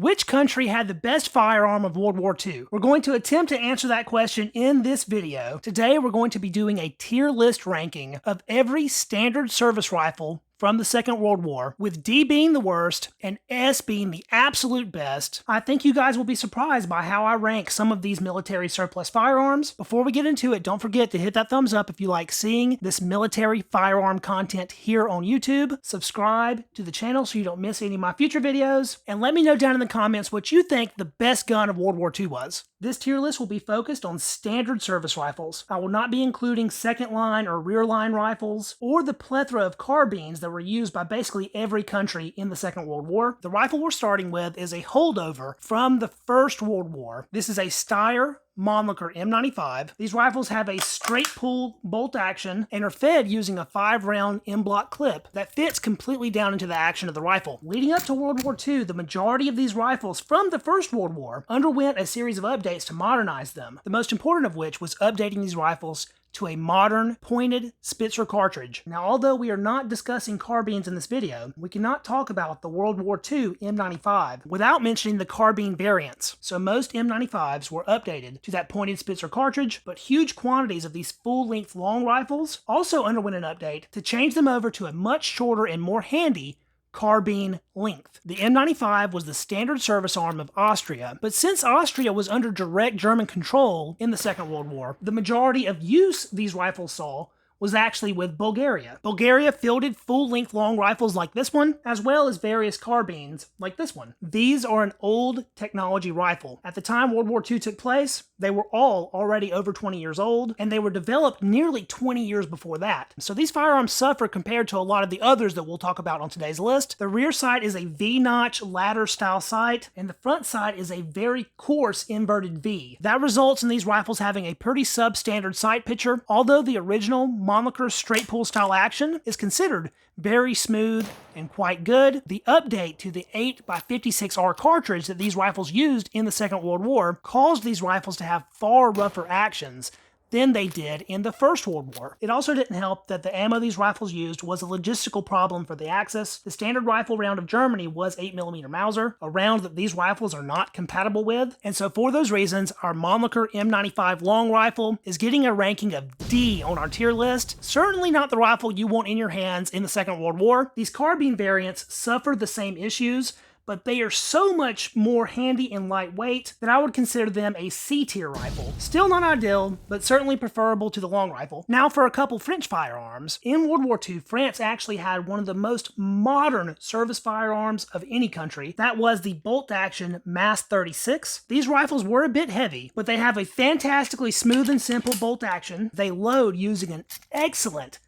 Which country had the best firearm of World War II? We're going to attempt to answer that question in this video. Today we're going to be doing a tier list ranking of every standard service rifle from the Second World War, with D being the worst and S being the absolute best. I think you guys will be surprised by how I rank some of these military surplus firearms. Before we get into it, don't forget to hit that thumbs up if you like seeing this military firearm content here on YouTube. Subscribe to the channel so you don't miss any of my future videos, and let me know down in the comments what you think the best gun of World War II was. This tier list will be focused on standard service rifles. I will not be including second line or rear line rifles, or the plethora of carbines that were used by basically every country in the Second World War. The rifle we're starting with is a holdover from the First World War. This is a Steyr Mannlicher M95. These rifles have a straight pull bolt action and are fed using a 5-round M-block clip that fits completely down into the action of the rifle. Leading up to World War II, the majority of these rifles from the First World War underwent a series of updates to modernize them, the most important of which was updating these rifles to a modern pointed Spitzer cartridge. Now, although we are not discussing carbines in this video, we cannot talk about the World War II M95 without mentioning the carbine variants. So most M95s were updated to that pointed Spitzer cartridge, but huge quantities of these full-length long rifles also underwent an update to change them over to a much shorter and more handy carbine length. The M95 was the standard service arm of Austria, but since Austria was under direct German control in the Second World War, the majority of use these rifles saw was actually with Bulgaria. Bulgaria fielded full-length long rifles like this one, as well as various carbines like this one. These are an old technology rifle. At the time World War II took place, they were all already over 20 years old, and they were developed nearly 20 years before that. So these firearms suffer compared to a lot of the others that we'll talk about on today's list. The rear sight is a V-notch ladder style sight, and the front sight is a very coarse inverted V. That results in these rifles having a pretty substandard sight picture, although the original Mannlicher straight pull style action is considered very smooth and quite good. The update to the 8x56R cartridge that these rifles used in the Second World War caused these rifles to have far rougher actions than they did in the First World War. It also didn't help that the ammo these rifles used was a logistical problem for the Axis. The standard rifle round of Germany was 8mm Mauser, a round that these rifles are not compatible with, and so for those reasons, our Mannlicher M95 long rifle is getting a ranking of D on our tier list. Certainly not the rifle you want in your hands in the Second World War. These carbine variants suffered the same issues, but they are so much more handy and lightweight that I would consider them a C-tier rifle. Still not ideal, but certainly preferable to the long rifle. Now for a couple French firearms. In World War II, France actually had one of the most modern service firearms of any country. That was the bolt-action MAS 36. These rifles were a bit heavy, but they have a fantastically smooth and simple bolt action. They load using an excellent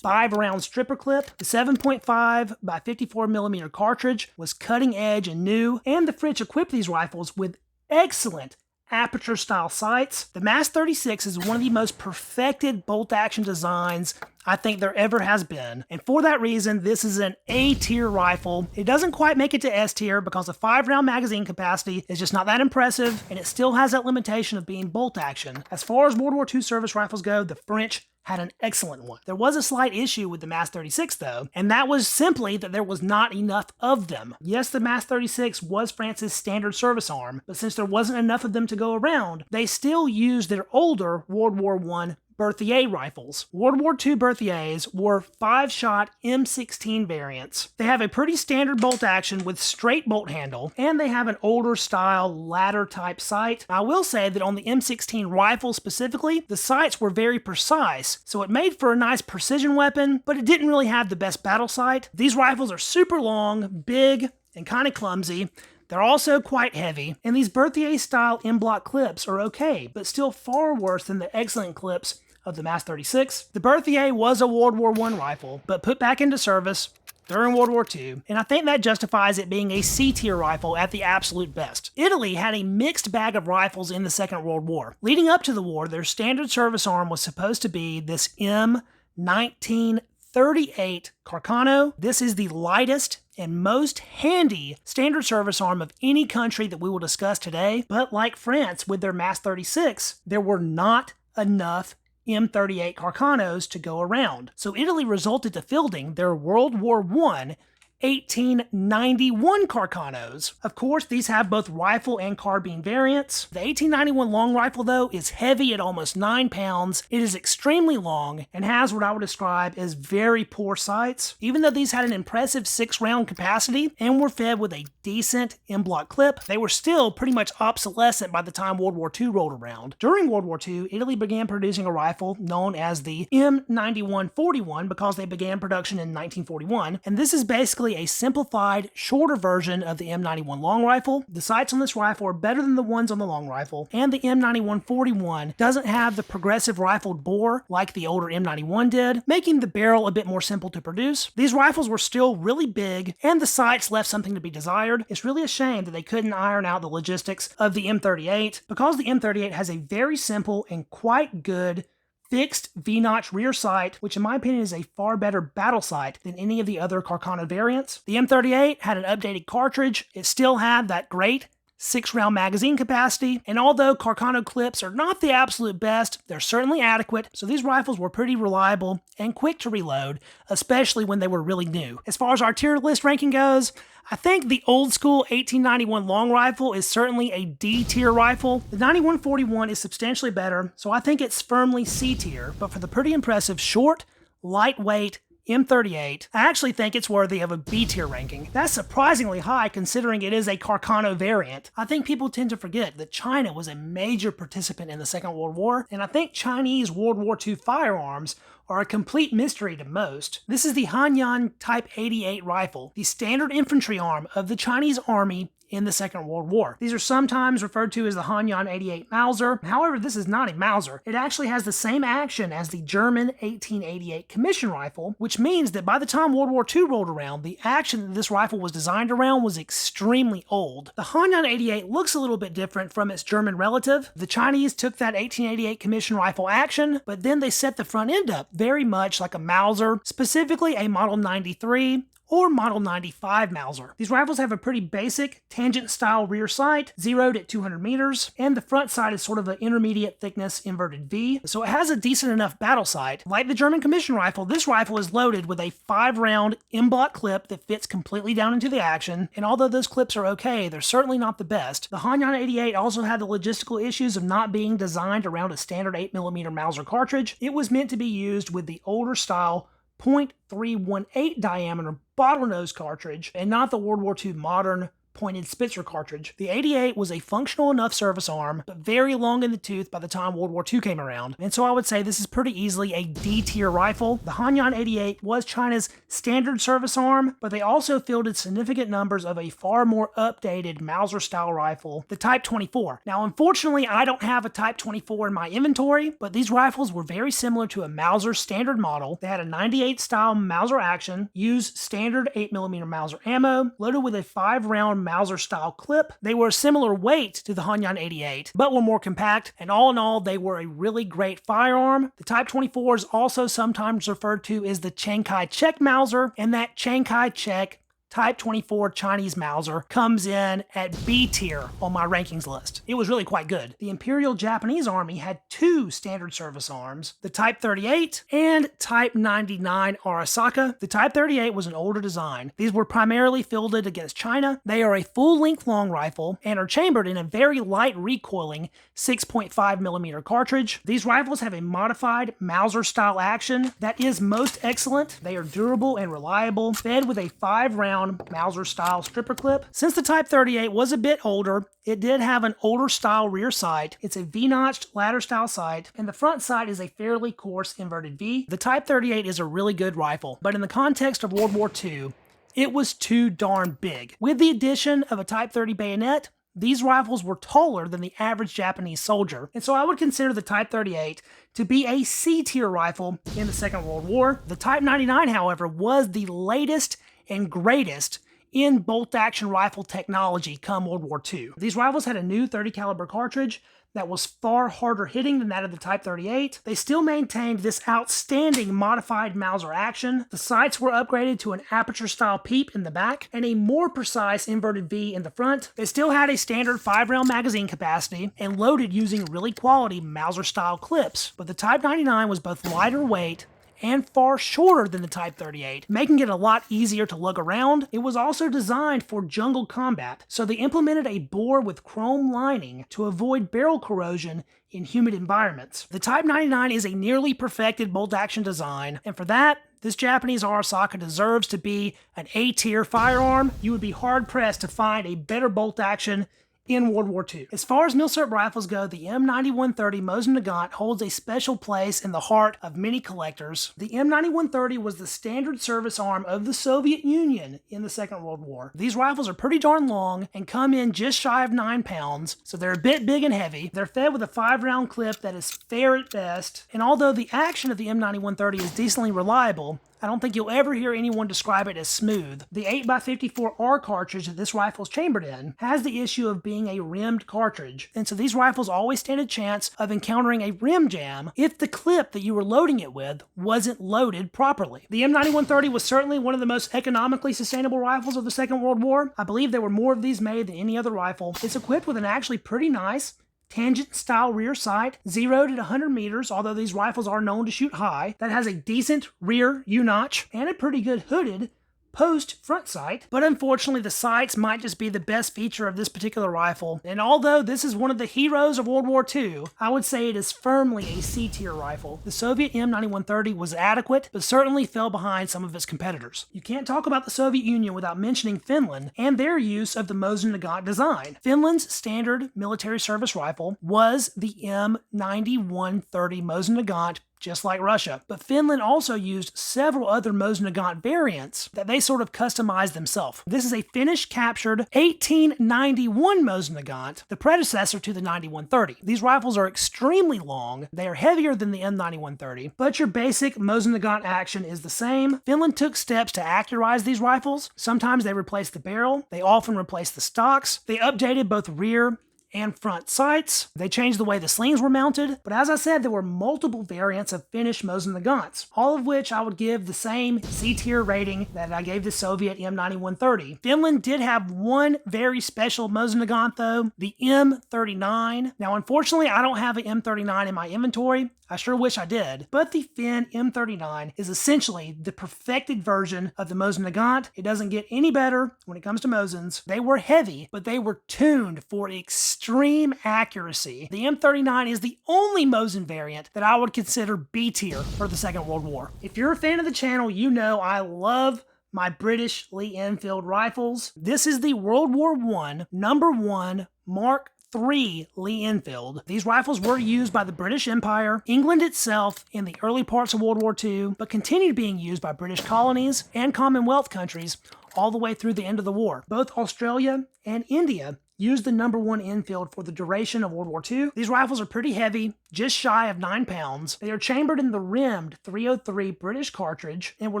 5-round stripper clip. The 7.5 by 54mm cartridge was cutting edge and new, and the French equipped these rifles with excellent aperture style sights. The MAS 36 is one of the most perfected bolt action designs I think there ever has been, and for that reason this is an A tier rifle. It doesn't quite make it to S tier because the 5-round magazine capacity is just not that impressive, and it still has that limitation of being bolt action. As far as World War II service rifles go, the French had an excellent one. There was a slight issue with the MAS 36 though, and that was simply that there was not enough of them. Yes, the MAS 36 was France's standard service arm, but since there wasn't enough of them to go around, they still used their older World War I Berthier rifles. World War II Berthiers were 5-shot M16 variants. They have a pretty standard bolt action with straight bolt handle, and they have an older style ladder type sight. I will say that on the M16 rifle specifically, the sights were very precise, so it made for a nice precision weapon, but it didn't really have the best battle sight. These rifles are super long, big, and kind of clumsy. They're also quite heavy, and these Berthier-style M-block clips are okay, but still far worse than the excellent clips of the MAS 36. The Berthier was a World War I rifle, but put back into service during World War II, and I think that justifies it being a C-tier rifle at the absolute best. Italy had a mixed bag of rifles in the Second World War. Leading up to the war, their standard service arm was supposed to be this M1938 Carcano. This is the lightest and most handy standard service arm of any country that we will discuss today, but like France with their MAS 36, there were not enough M38 Carcanos to go around. So Italy resorted to fielding their World War I 1891 carcanos. Of course, these have both rifle and carbine variants. The 1891 long rifle, though, is heavy at almost 9 pounds. It is extremely long and has what I would describe as very poor sights. Even though these had an impressive 6-round capacity and were fed with a decent M-block clip, they were still pretty much obsolescent by the time World War II rolled around. During World War II, Italy began producing a rifle known as the M9141 because they began production in 1941, and this is basically a simplified, shorter version of the M91 long rifle. The sights on this rifle are better than the ones on the long rifle, and the M9141 doesn't have the progressive rifled bore like the older M91 did, making the barrel a bit more simple to produce. These rifles were still really big, and the sights left something to be desired. It's really a shame that they couldn't iron out the logistics of the M38, because the M38 has a very simple and quite good fixed V-notch rear sight, which in my opinion is a far better battle sight than any of the other Carcano variants. The M38 had an updated cartridge. It still had that great 6-round magazine capacity, and although Carcano clips are not the absolute best, they're certainly adequate, so these rifles were pretty reliable and quick to reload, especially when they were really new. As far as our tier list ranking goes, I think the old school 1891 long rifle is certainly a D tier rifle. The 9141 is substantially better, so I think it's firmly C tier, but for the pretty impressive short, lightweight M38, I actually think it's worthy of a B tier ranking. That's surprisingly high considering it is a Carcano variant. I think people tend to forget that China was a major participant in the Second World War, and I think Chinese World War II firearms are a complete mystery to most. This is the Hanyang Type 88 rifle, the standard infantry arm of the Chinese army in the Second World War. These are sometimes referred to as the Hanyang 88 Mauser. However, this is not a Mauser. It actually has the same action as the German 1888 commission rifle, which means that by the time World War II rolled around, the action that this rifle was designed around was extremely old. The Hanyang 88 looks a little bit different from its German relative. The Chinese took that 1888 commission rifle action, but then they set the front end up very much like a Mauser, specifically a Model 93 or Model 95 Mauser. These rifles have a pretty basic tangent-style rear sight, zeroed at 200 meters, and the front sight is sort of an intermediate thickness inverted V, so it has a decent enough battle sight. Like the German commission rifle, this rifle is loaded with a 5-round M-block clip that fits completely down into the action, and although those clips are okay, they're certainly not the best. The Hanyang 88 also had the logistical issues of not being designed around a standard 8mm Mauser cartridge. It was meant to be used with the older style .318 diameter bottlenose cartridge and not the World War II modern pointed Spitzer cartridge. The 88 was a functional enough service arm, but very long in the tooth by the time World War II came around, and so I would say this is pretty easily a D-tier rifle. The Hanyang 88 was China's standard service arm, but they also fielded significant numbers of a far more updated Mauser-style rifle, the Type 24. Now, unfortunately, I don't have a Type 24 in my inventory, but these rifles were very similar to a Mauser standard model. They had a 98-style Mauser action, used standard 8mm Mauser ammo, loaded with a 5-round Mauser-style clip. They were a similar weight to the Hanyang 88, but were more compact, and all in all, they were a really great firearm. The Type 24 is also sometimes referred to as the Chiang Kai-shek Mauser, and that Chiang Kai-shek Type 24 Chinese Mauser comes in at B tier on my rankings list. It was really quite good. The Imperial Japanese Army had 2 standard service arms, the Type 38 and Type 99 Arisaka. The Type 38 was an older design. These were primarily fielded against China. They are a full-length long rifle and are chambered in a very light recoiling 6.5mm cartridge. These rifles have a modified Mauser-style action that is most excellent. They are durable and reliable, fed with a 5-round Mauser-style stripper clip. Since the Type 38 was a bit older, it did have an older style rear sight. It's a V-notched ladder style sight, and the front sight is a fairly coarse inverted V. The Type 38 is a really good rifle, but in the context of World War II, it was too darn big. With the addition of a Type 30 bayonet, these rifles were taller than the average Japanese soldier, and so I would consider the Type 38 to be a C-tier rifle in the Second World War. The Type 99, however, was the latest and greatest in bolt-action rifle technology come World War II. These rifles had a new 30 caliber cartridge that was far harder hitting than that of the Type 38. They still maintained this outstanding modified Mauser action. The sights were upgraded to an aperture-style peep in the back and a more precise inverted V in the front. They still had a standard 5-round magazine capacity and loaded using really quality Mauser-style clips, but the Type 99 was both lighter weight and far shorter than the Type 38, making it a lot easier to lug around. It was also designed for jungle combat, so they implemented a bore with chrome lining to avoid barrel corrosion in humid environments. The Type 99 is a nearly perfected bolt-action design, and for that, this Japanese arisaka deserves to be an A-tier firearm. You would be hard-pressed to find a better bolt-action in World War II. As far as milsurp rifles go, the M9130 Mosin Nagant holds a special place in the heart of many collectors. The M9130 was the standard service arm of the Soviet Union in the Second World War. These rifles are pretty darn long and come in just shy of 9 pounds, so they're a bit big and heavy. They're fed with a 5-round clip that is fair at best, and although the action of the M9130 is decently reliable, I don't think you'll ever hear anyone describe it as smooth. The 8x54R cartridge that this rifle is chambered in has the issue of being a rimmed cartridge, and so these rifles always stand a chance of encountering a rim jam if the clip that you were loading it with wasn't loaded properly. The M9130 was certainly one of the most economically sustainable rifles of the Second World War. I believe there were more of these made than any other rifle. It's equipped with an actually pretty nice tangent-style rear sight, zeroed at 100 meters, although these rifles are known to shoot high. That has a decent rear U-notch and a pretty good hooded post front sight, but unfortunately the sights might just be the best feature of this particular rifle, and although this is one of the heroes of World War II, I would say it is firmly a C-tier rifle. The Soviet M9130 was adequate, but certainly fell behind some of its competitors. You can't talk about the Soviet Union without mentioning Finland and their use of the Mosin Nagant design. Finland's standard military service rifle was the M9130 Mosin Nagant, just like Russia. But Finland also used several other Mosin Nagant variants that they sort of customized themselves. This is a Finnish-captured 1891 Mosin Nagant, the predecessor to the 9130. These rifles are extremely long, they are heavier than the M9130, but your basic Mosin Nagant action is the same. Finland took steps to accurize these rifles. Sometimes they replaced the barrel, they often replaced the stocks, they updated both rear and front sights. They changed the way the slings were mounted, but as I said, there were multiple variants of Finnish Mosin Nagants, all of which I would give the same C-tier rating that I gave the Soviet M9130. Finland did have one very special Mosin Nagant though, the M39. Now unfortunately, I don't have an M39 in my inventory. I sure wish I did, but the Finn M39 is essentially the perfected version of the Mosin Nagant. It doesn't get any better when it comes to Mosins. They were heavy, but they were tuned for extreme accuracy. The M39 is the only Mosin variant that I would consider B tier for the Second World War. If you're a fan of the channel, you know I love my British Lee Enfield rifles. This is the World War I #1 Mark III Lee Enfield. These rifles were used by the British Empire, England itself in the early parts of World War II, but continued being used by British colonies and Commonwealth countries all the way through the end of the war. Both Australia and India used the #1 Enfield for the duration of World War II. These rifles are pretty heavy, just shy of 9 pounds. They are chambered in the rimmed 303 British cartridge and were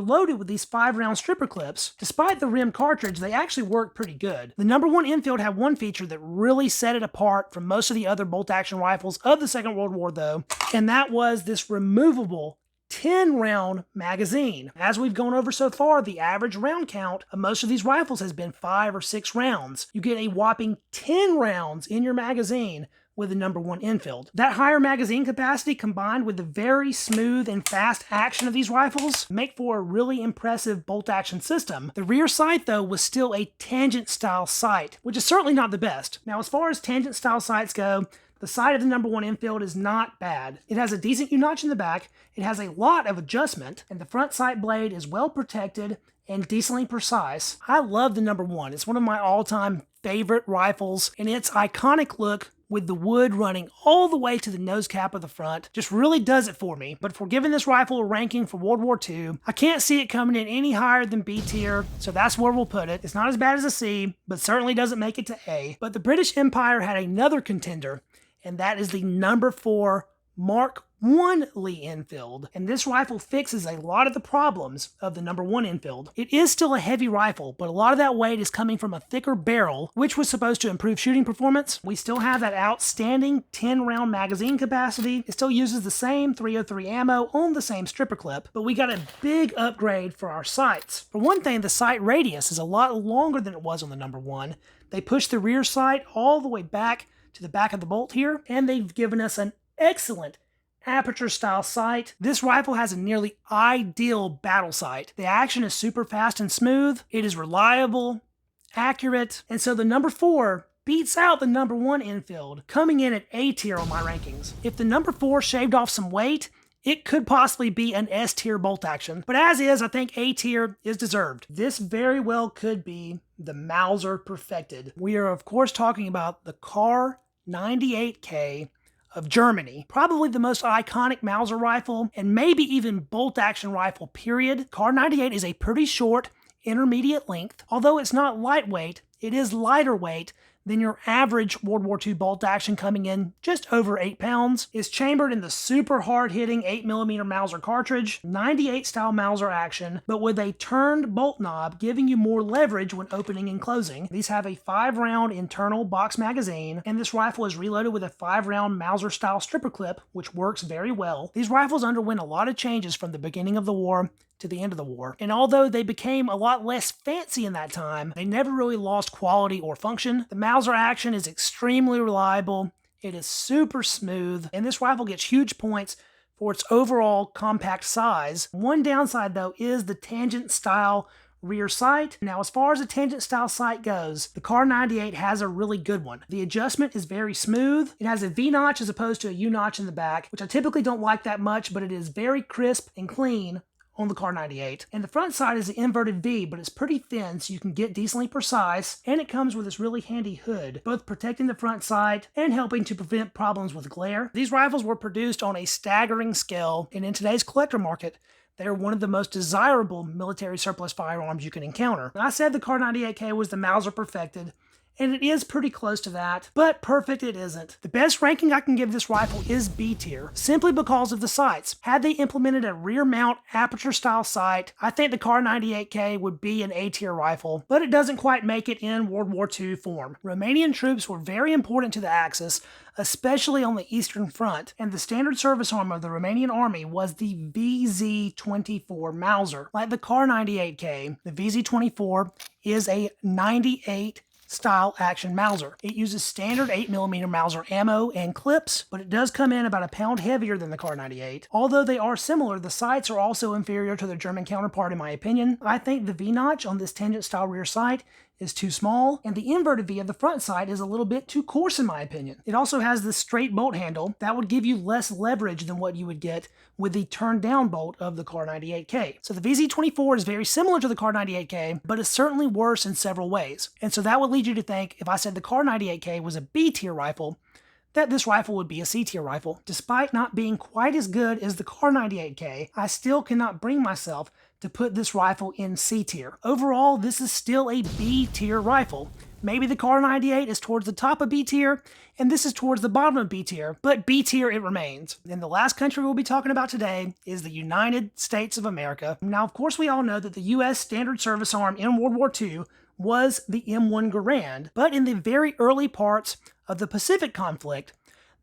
loaded with these 5-round stripper clips. Despite the rimmed cartridge, they actually work pretty good. The #1 Enfield had one feature that really set it apart from most of the other bolt-action rifles of the Second World War though, and that was this removable 10-round magazine. As we've gone over so far, the average round count of most of these rifles has been 5 or 6 rounds. You get a whopping 10 rounds in your magazine with the #1 Enfield. That higher magazine capacity combined with the very smooth and fast action of these rifles make for a really impressive bolt action system. The rear sight though was still a tangent style sight, which is certainly not the best. Now as far as tangent style sights go, the sight of the #1 Enfield is not bad. It has a decent U-notch in the back, it has a lot of adjustment, and the front sight blade is well protected and decently precise. I love the #1. It's one of my all-time favorite rifles, and its iconic look with the wood running all the way to the nose cap of the front just really does it for me. But if we're giving this rifle a ranking for World War II, I can't see it coming in any higher than B tier, so that's where we'll put it. It's not as bad as a C, but certainly doesn't make it to A. But the British Empire had another contender, and that is the #4 Mark I Lee Enfield, and this rifle fixes a lot of the problems of the #1 Enfield. It is still a heavy rifle, but a lot of that weight is coming from a thicker barrel, which was supposed to improve shooting performance. We still have that outstanding 10-round magazine capacity. It still uses the same 303 ammo on the same stripper clip, but we got a big upgrade for our sights. For one thing, the sight radius is a lot longer than it was on the #1. They pushed the rear sight all the way back to the back of the bolt here, and they've given us an excellent aperture style sight. This rifle has a nearly ideal battle sight. The action is super fast and smooth. It is reliable, accurate, and so the number 4 beats out the number 1 Enfield, coming in at A tier on my rankings. If the number 4 shaved off some weight, it could possibly be an S tier bolt action, but as is, I think A tier is deserved. This very well could be the Mauser perfected. We are of course talking about the Kar 98K of Germany, probably the most iconic Mauser rifle, and maybe even bolt action rifle period. Kar 98 is a pretty short, intermediate length. Although it's not lightweight, it is lighter weight than your average World War II bolt action, coming in just over 8 pounds. It's chambered in the super hard-hitting 8mm Mauser cartridge, 98 style Mauser action, but with a turned bolt knob giving you more leverage when opening and closing. These have a 5-round internal box magazine, and this rifle is reloaded with a 5-round Mauser style stripper clip, which works very well. These rifles underwent a lot of changes from the beginning of the war to the end of the war, and although they became a lot less fancy in that time, they never really lost quality or function. The Mauser action is extremely reliable, it is super smooth, and this rifle gets huge points for its overall compact size. One downside though is the tangent style rear sight. Now, as far as a tangent style sight goes, the Kar 98 has a really good one. The adjustment is very smooth. It has a V-notch as opposed to a U-notch in the back, which I typically don't like that much, but it is very crisp and clean on the Kar 98. And the front side is an inverted V, but it's pretty thin so you can get decently precise, and it comes with this really handy hood, both protecting the front sight and helping to prevent problems with glare. These rifles were produced on a staggering scale, and in today's collector market, they are one of the most desirable military surplus firearms you can encounter. I said the Kar 98K was the Mauser perfected, and it is pretty close to that, but perfect it isn't. The best ranking I can give this rifle is B tier, simply because of the sights. Had they implemented a rear mount aperture style sight, I think the Kar 98K would be an A tier rifle, but it doesn't quite make it in World War II form. Romanian troops were very important to the Axis, especially on the Eastern Front, and the standard service arm of the Romanian army was the VZ-24 Mauser. Like the Kar 98K, the VZ-24 is a 98 style action Mauser. It uses standard 8mm Mauser ammo and clips, but it does come in about a pound heavier than the Kar 98. Although they are similar, the sights are also inferior to their German counterpart in my opinion. I think the V-notch on this tangent style rear sight is too small, and the inverted V of the front sight is a little bit too coarse in my opinion. It also has this straight bolt handle that would give you less leverage than what you would get with the turned down bolt of the Kar 98K. So the VZ-24 is very similar to the Kar 98K, but is certainly worse in several ways. And so that would lead you to think, if I said the Kar 98K was a B tier rifle, that this rifle would be a C tier rifle. Despite not being quite as good as the Kar 98K, I still cannot bring myself to put this rifle in C tier. Overall, this is still a B tier rifle. Maybe the Kar 98 is towards the top of B tier, and this is towards the bottom of B tier, but B tier it remains. And the last country we'll be talking about today is the United States of America. Now, of course, we all know that the U.S. standard service arm in World War II was the M1 Garand, but in the very early parts of the Pacific conflict,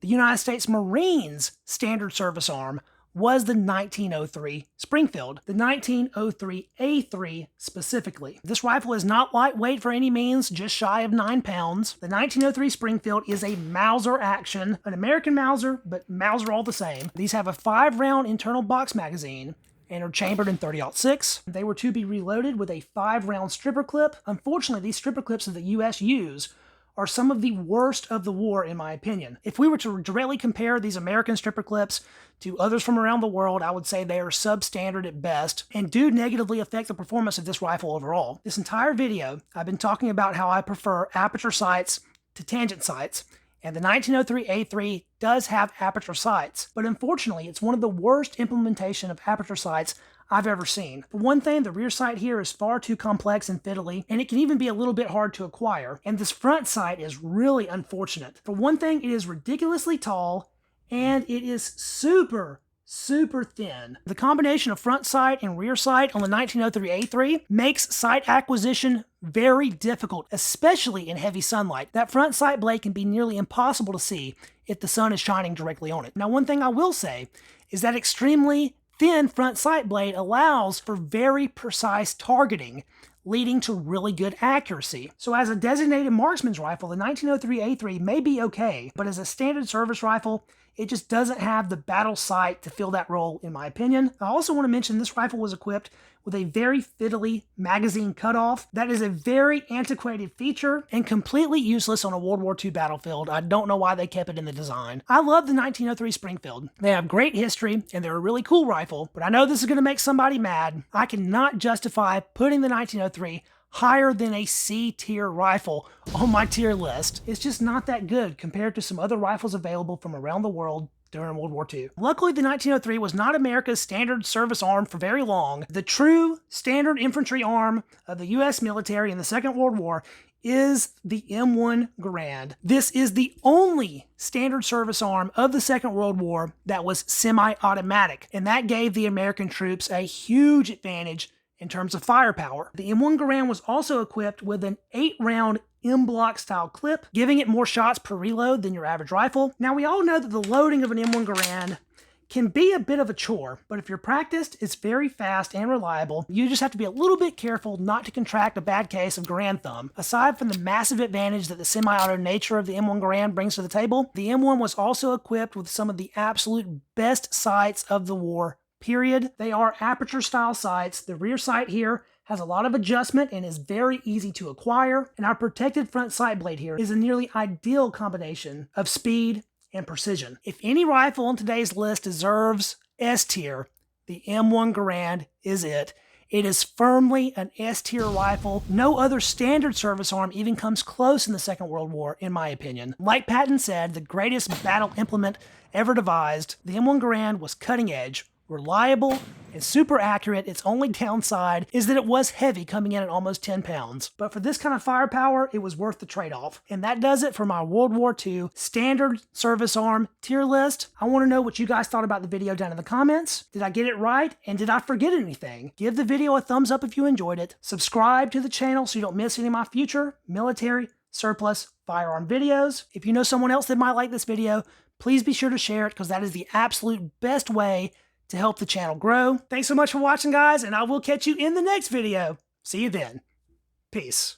the United States Marines standard service arm was the 1903 Springfield, the 1903 A3 specifically. This rifle is not lightweight for any means, just shy of 9 pounds. The 1903 Springfield is a Mauser action, an American Mauser, but Mauser all the same. These have a 5-round internal box magazine and are chambered in .30-06. They were to be reloaded with a 5-round stripper clip. Unfortunately, these stripper clips that the US use are some of the worst of the war in my opinion. If we were to directly compare these American stripper clips to others from around the world, I would say they are substandard at best and do negatively affect the performance of this rifle overall. This entire video, I've been talking about how I prefer aperture sights to tangent sights, and the 1903 A3 does have aperture sights, but unfortunately it's one of the worst implementation of aperture sights I've ever seen. For one thing, the rear sight here is far too complex and fiddly, and it can even be a little bit hard to acquire. And this front sight is really unfortunate. For one thing, it is ridiculously tall, and it is super thin. The combination of front sight and rear sight on the 1903 A3 makes sight acquisition very difficult, especially in heavy sunlight. That front sight blade can be nearly impossible to see if the sun is shining directly on it. Now, one thing I will say is that extremely thin front sight blade allows for very precise targeting, leading to really good accuracy. So as a designated marksman's rifle, the 1903 A3 may be okay, but as a standard service rifle, It just doesn't have the battle sight to fill that role, in my opinion. I also want to mention this rifle was equipped with a very fiddly magazine cutoff. That is a very antiquated feature and completely useless on a World War II battlefield. I don't know why they kept it in the design. I love the 1903 Springfield. They have great history and they're a really cool rifle, but I know this is going to make somebody mad. I cannot justify putting the 1903 higher than a C tier rifle on my tier list. It's just not that good compared to some other rifles available from around the world during World War II. Luckily, the 1903 was not America's standard service arm for very long. The true standard infantry arm of the U.S. military in the Second World War is the M1 Garand. This is the only standard service arm of the Second World War that was semi-automatic, and that gave the American troops a huge advantage in terms of firepower. The M1 Garand was also equipped with an 8-round M-block style clip, giving it more shots per reload than your average rifle. Now, we all know that the loading of an M1 Garand can be a bit of a chore, but if you're practiced, it's very fast and reliable. You just have to be a little bit careful not to contract a bad case of Garand thumb. Aside from the massive advantage that the semi-auto nature of the M1 Garand brings to the table, the M1 was also equipped with some of the absolute best sights of the war, period. They are aperture style sights. The rear sight here has a lot of adjustment and is very easy to acquire. And our protected front sight blade here is a nearly ideal combination of speed and precision. If any rifle on today's list deserves S tier, the M1 Garand is it. It is firmly an S tier rifle. No other standard service arm even comes close in the Second World War, in my opinion. Like Patton said, the greatest battle implement ever devised, the M1 Garand was cutting edge, reliable, and super accurate. Its only downside is that it was heavy, coming in at almost 10 pounds. But for this kind of firepower, it was worth the trade-off. And that does it for my World War II standard service arm tier list. I want to know what you guys thought about the video down in the comments. Did I get it right? And did I forget anything? Give the video a thumbs up if you enjoyed it. Subscribe to the channel so you don't miss any of my future military surplus firearm videos. If you know someone else that might like this video, please be sure to share it, because that is the absolute best way to help the channel grow. Thanks so much for watching, guys, and I will catch you in the next video. See you then. Peace.